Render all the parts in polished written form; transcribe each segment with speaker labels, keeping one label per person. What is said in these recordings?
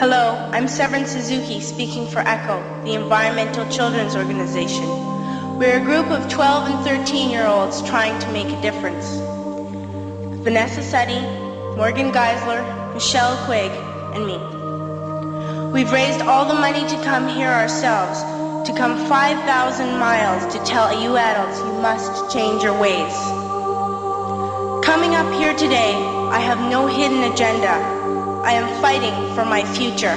Speaker 1: Hello, I'm Severin Suzuki speaking for ECHO, the Environmental Children's Organization. We're a group of 12 and 13-year-olds trying to make a difference. Vanessa Suddy, Morgan Geisler, Michelle Quigg, and me. We've raised all the money to come here ourselves, to come 5,000 miles to tell you adults you must change your ways. Coming up here today, I have no hidden agenda. I am fighting for my future.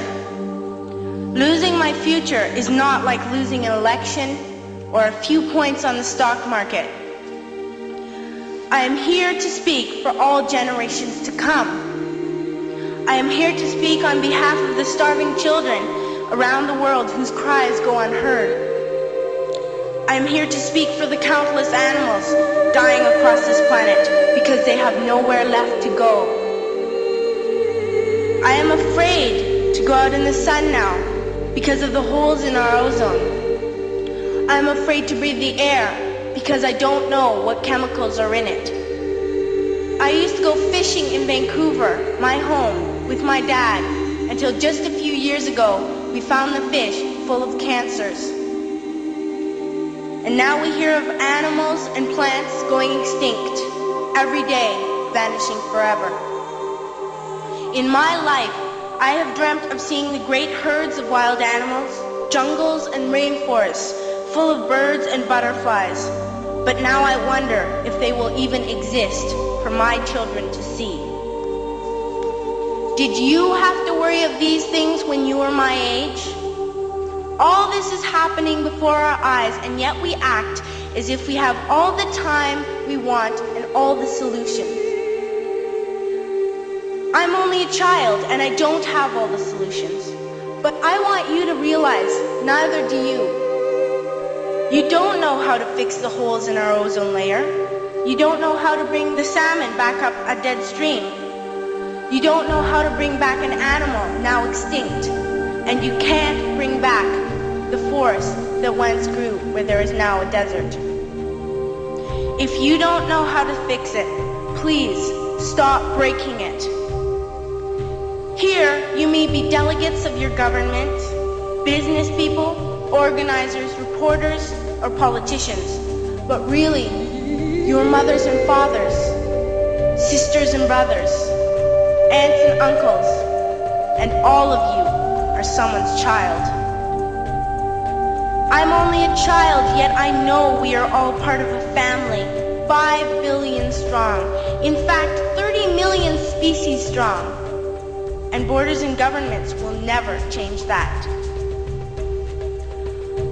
Speaker 1: Losing my future is not like losing an election or a few points on the stock market. I am here to speak for all generations to come. I am here to speak on behalf of the starving children around the world whose cries go unheard. I am here to speak for the countless animals dying across this planet because they have nowhere left to go. I am afraid to go out in the sun now because of the holes in our ozone. I am afraid to breathe the air because I don't know what chemicals are in it. I used to go fishing in Vancouver, my home, with my dad, until just a few years ago we found the fish full of cancers. And now we hear of animals and plants going extinct, every day vanishing forever. In my life, I have dreamt of seeing the great herds of wild animals, jungles and rainforests full of birds and butterflies. But now I wonder if they will even exist for my children to see. Did you have to worry of these things when you were my age? All this is happening before our eyes, and yet we act as if we have all the time we want and all the solutions. I'm only a child and I don't have all the solutions. But I want you to realize, neither do you. You don't know how to fix the holes in our ozone layer. You don't know how to bring the salmon back up a dead stream. You don't know how to bring back an animal now extinct. And you can't bring back the forest that once grew where there is now a desert. If you don't know how to fix it, please stop breaking it. Here, you may be delegates of your government, business people, organizers, reporters, or politicians, but really, your mothers and fathers, sisters and brothers, aunts and uncles, and all of you are someone's child. I'm only a child, yet I know we are all part of a family, 5 billion strong, in fact, 30 million species strong. And borders and governments will never change that.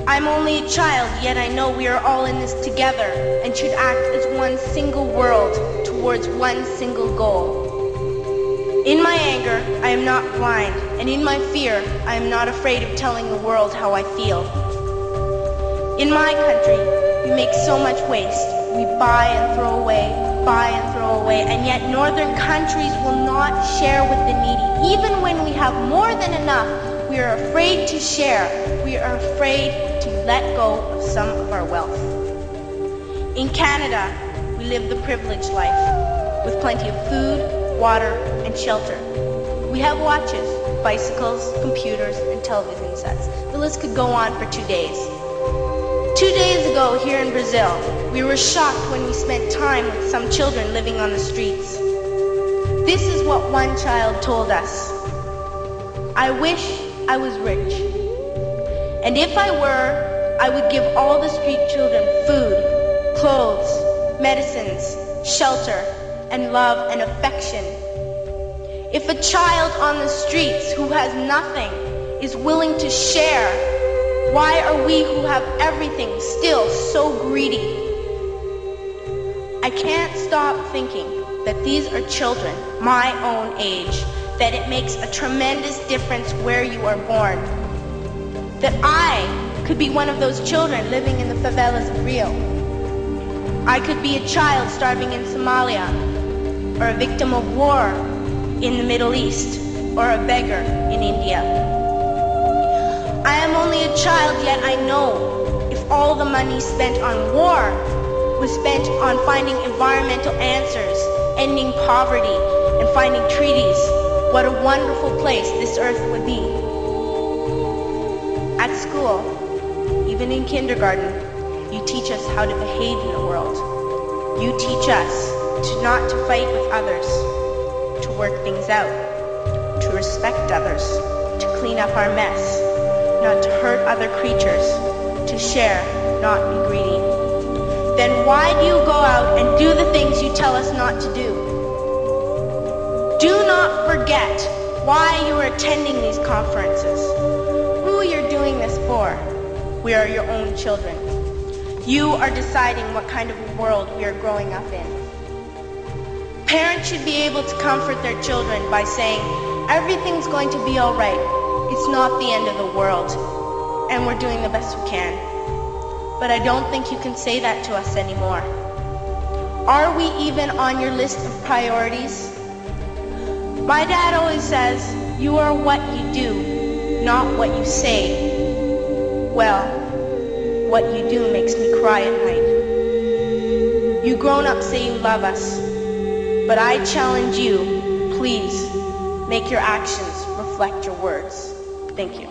Speaker 1: I'm only a child, yet I know we are all in this together and should act as one single world towards one single goal. In my anger, I am not blind, and in my fear, I am not afraid of telling the world how I feel. In my country, we make so much waste. We buy and throw away, and yet northern countries will not share with the needy. Even when we have more than enough, we are afraid to share. We are afraid to let go of some of our wealth. In Canada, we live the privileged life, with plenty of food, water, and shelter. We have watches, bicycles, computers, and television sets. The list could go on for 2 days. 2 days ago, here in Brazil, we were shocked when we spent time with some children living on the streets. This is what one child told us. I wish I was rich. And if I were, I would give all the street children food, clothes, medicines, shelter, and love and affection. If a child on the streets who has nothing is willing to share, why are we who have everything still so greedy? I can't stop thinking that these are children my own age, that it makes a tremendous difference where you are born. That I could be one of those children living in the favelas of Rio. I could be a child starving in Somalia, or a victim of war in the Middle East, or a beggar in India. I am only a child, yet I know if all the money spent on war was spent on finding environmental answers, ending poverty, and finding treaties, what a wonderful place this earth would be. school, even in kindergarten, you teach us how to behave in the world. You teach us not to fight with others, to work things out, to respect others, to clean up our mess, not to hurt other creatures, to share, not be greedy. Then why do you go out and do the things you tell us not to do? Do not forget why you are attending these conferences, who you're doing this for. We are your own children. You are deciding what kind of a world we are growing up in. Parents should be able to comfort their children by saying, everything's going to be all right. It's not the end of the world, and we're doing the best we can. But I don't think you can say that to us anymore. Are we even on your list of priorities? My dad always says, you are what you do, not what you say. Well, what you do makes me cry at night. You grown-ups say you love us, but I challenge you, please, make your actions reflect your words. Thank you.